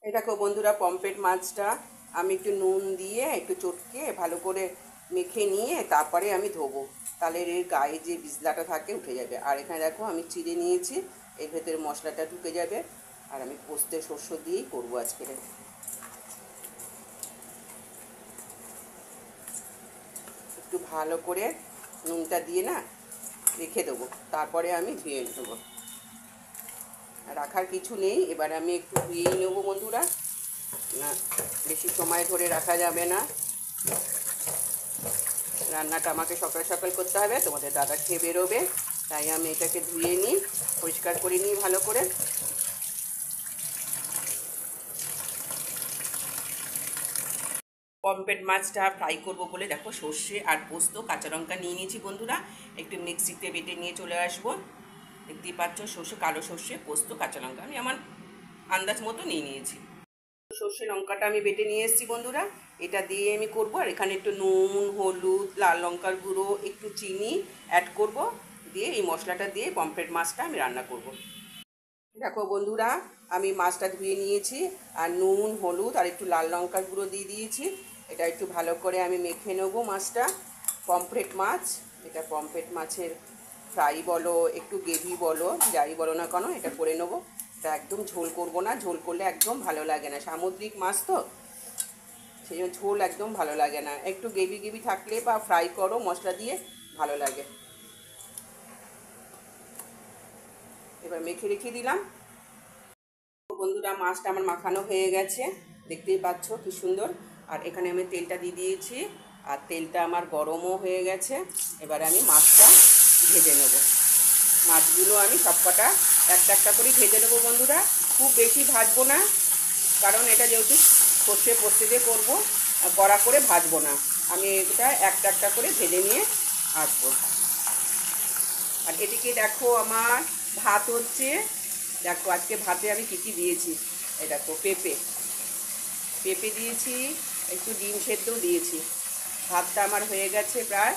এই দেখো বন্ধুরা, পমফ্রেট মাছটা আমি একটু নুন দিয়ে একটু চটকে ভালো করে মেখে নিয়ে তারপরে আমি ধোবো, তাহলে এর গায়ে যে বিজলাটা থাকে উঠে যাবে। আর এখানে দেখো আমি চিড়ে নিয়েছি, এর ভেতরে মশলাটা ঢুকে যাবে। আর আমি পোস্তে শস্য দিয়েই করবো আজকে। একটু ভালো করে নুনটা দিয়ে না রেখে দেবো, তারপরে আমি ধুয়ে নেবো। রাখার কিছু নেই, এবার আমি একটু ধুয়েই নেবো বন্ধুরা, না বেশি সময় ধরে রাখা যাবে না। রান্নাটা আমাকে সকাল সকাল করতে হবে, তোমাদের দাদা খেয়ে বেরোবে, তাই আমি এটাকে ধুয়ে নিই, পরিষ্কার করে নিই ভালো করে। পমফ্রেট মাছটা ফ্রাই করব বলে দেখো সর্ষে আর পোস্ত কাঁচা লঙ্কা নিয়ে নিয়েছি বন্ধুরা, একটু মিক্সিতে বেটে নিয়ে চলে আসবো। দেখতেই পাচ্ছ সর্ষে, কালো সর্ষে, পোস্ত, কাঁচা লঙ্কা আমি আমার আন্দাজ মতো নিয়ে নিয়েছি। সর্ষে লঙ্কাটা আমি বেটে নিয়ে এসেছি বন্ধুরা, এটা দিয়ে আমি করব। আর এখানে একটু নুন, হলুদ, লাল লঙ্কার গুঁড়ো, একটু চিনি অ্যাড করব, দিয়ে এই মশলাটা দিয়ে পমফ্রেট মাছটা আমি রান্না করব। দেখো বন্ধুরা, আমি মাছটা ধুয়ে নিয়েছি, আর নুন, হলুদ আর একটু লাল লঙ্কার গুঁড়ো দিয়ে দিয়েছি। এটা একটু ভালো করে আমি মেখে নেবো মাছটা। পমফ্রেট মাছ, এটা পমফ্রেট মাছের ফ্রাই বলো, একটু গ্রেভি বলো, যাই বলো না কেন, এটা করে নেবো। এটা একদম ঝোল করব না, ঝোল করলে একদম ভালো লাগে না, সামুদ্রিক মাছ তো, সেই জন্য ঝোল একদম ভালো লাগে না। একটু গ্রেভি গ্রেভি থাকলে বা ফ্রাই করো মশলা দিয়ে, ভালো লাগে। এবার মেখে রেখে দিলাম বন্ধুরা। মাছটা আমার মাখানো হয়ে গেছে, দেখতেই পাচ্ছ কি সুন্দর। আর এখানে আমি তেলটা দিয়ে দিয়েছি, আর তেলটা আমার গরমও হয়ে গেছে। এবার আমি মাছটা ভেজে নেব। মাছগুলো আমি সবকটা একটা একটা করে ভেজে নেবো বন্ধুরা, খুব বেশি ভাজবো না, কারণ এটা যেহেতু সর্ষে পোস্ত দিয়ে করবো, কড়া করে ভাজবো না। আমি এটা একটা একটা করে ভেজে নিয়ে আসবো। আর এদিকে দেখো আমার ভাত হচ্ছে। দেখো আজকে ভাতে আমি কী কী দিয়েছি, এই দেখো পেঁপে পেঁপে দিয়েছি, একটু ডিম সেদ্ধও দিয়েছি। ভাতটা আমার হয়ে গেছে প্রায়।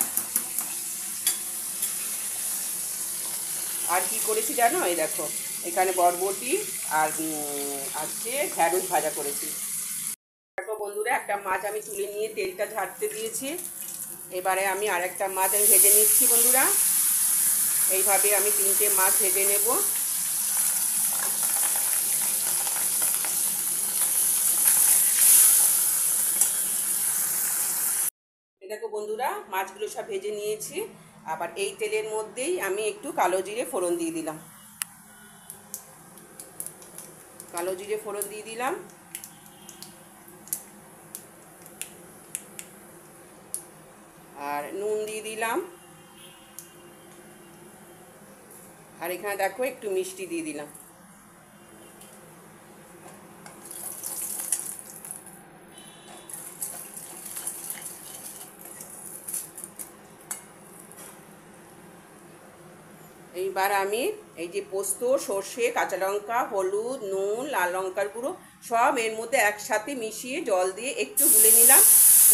আর কি করেছি জানো, এই দেখো এখানে বরবটি আর আছে ঢ্যাঁড়স ভাজা করেছি। দেখো বন্ধুরা, একটা মাছ আমি তুলে নিয়ে তেলটা ঝাড়তে দিয়েছি। এবারে আমি আরেকটা মাছ আমি ভেজে নিচ্ছি বন্ধুরা। এইভাবে আমি 3টে মাছ ভেজে নেব। দেখো বন্ধুরা, মাছগুলো সব ভেজে নিয়েছি। আবার এই তেলের মধ্যেই আমি একটু কালো জিরে ফোড়ন দিয়ে দিলাম। কালো জিরে ফোড়ন দিয়ে দিলাম। আর নুন দিয়ে দিলাম। আর এখানে দেখো একটু মিষ্টি দিয়ে দিলাম। এইবার আমি এই যে পোস্ত, সর্ষে, কাঁচা লঙ্কা, হলুদ, নুন, লাল লঙ্কার গুঁড়ো সব এর মধ্যে একসাথে মিশিয়ে জল দিয়ে একটু গুলে নিলাম,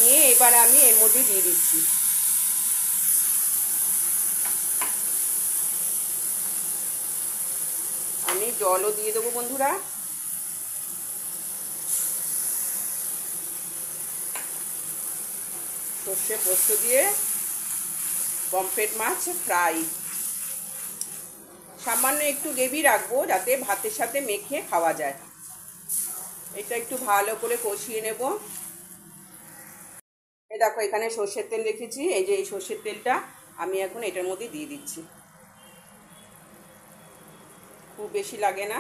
নিয়ে এবার আমি এর মধ্যে দিয়ে দিচ্ছি। আমি জলও দিয়ে দেবো বন্ধুরা। সর্ষে পোস্ত দিয়ে পমফ্রেট মাছ ফ্রাই। সামান্য একটু গ্রেভি রাখবো যাতে ভাতের সাথে মেখে খাওয়া যায়। এটা একটু ভালো করে কষিয়ে নেব। এই দেখো এখানে সর্ষের তেল রেখেছি, এই যে এই সর্ষের তেলটা আমি এখন এটার মধ্যে দিয়ে দিচ্ছি। খুব বেশি লাগে না,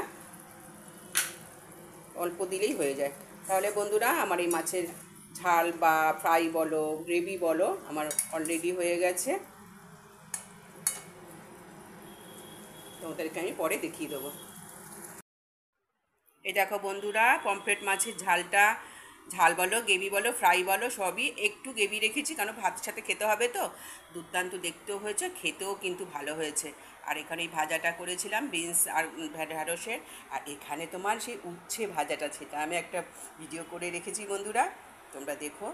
অল্প দিলেই হয়ে যায়। তাহলে বন্ধুরা, আমার এই মাছের ঝাল বা ফ্রাই বলো, গ্রেভি বলো, আমার অলরেডি হয়ে গেছে। তোমাদেরকে আমি পরে দেখিয়ে দেবো। এই দেখো বন্ধুরা, পমফ্রেট মাছের ঝালটা, ঝাল বলো, গ্রেভি বলো, ফ্রাই বলো, সবই একটু গ্রেভি রেখেছি, কারণ ভাতের সাথে খেতে হবে তো। দুর্দান্ত দেখতেও হয়েছে, খেতেও কিন্তু ভালো হয়েছে। আর এখানে এই ভাজাটা করেছিলাম বিনস আর ঢ্যাঁড়সের। আর এখানে তোমার সেই উচ্ছে ভাজাটা, সেটা আমি একটা ভিডিও করে রেখেছি বন্ধুরা, তোমরা দেখো।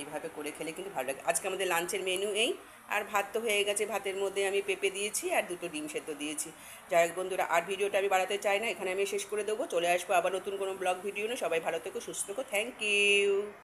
এইভাবে করে খেলে কিন্তু ভালো লাগে। আজকে আমাদের লাঞ্চের মেনু এই। আর ভাত তো হয়ে গেছে, ভাতের মধ্যে আমি পেঁপে দিয়েছি আর 2টো ডিম সেদ্ধ দিয়েছি। যাই হোক বন্ধুরা, আর ভিডিওটা আমি বাড়াতে চাই না, এখানে আমি শেষ করে দেবো। চলে আসবো আবার নতুন কোনো ব্লগ ভিডিও নিয়ে। সবাই ভালো থেকো, সুস্থ থেকো, থ্যাংক ইউ।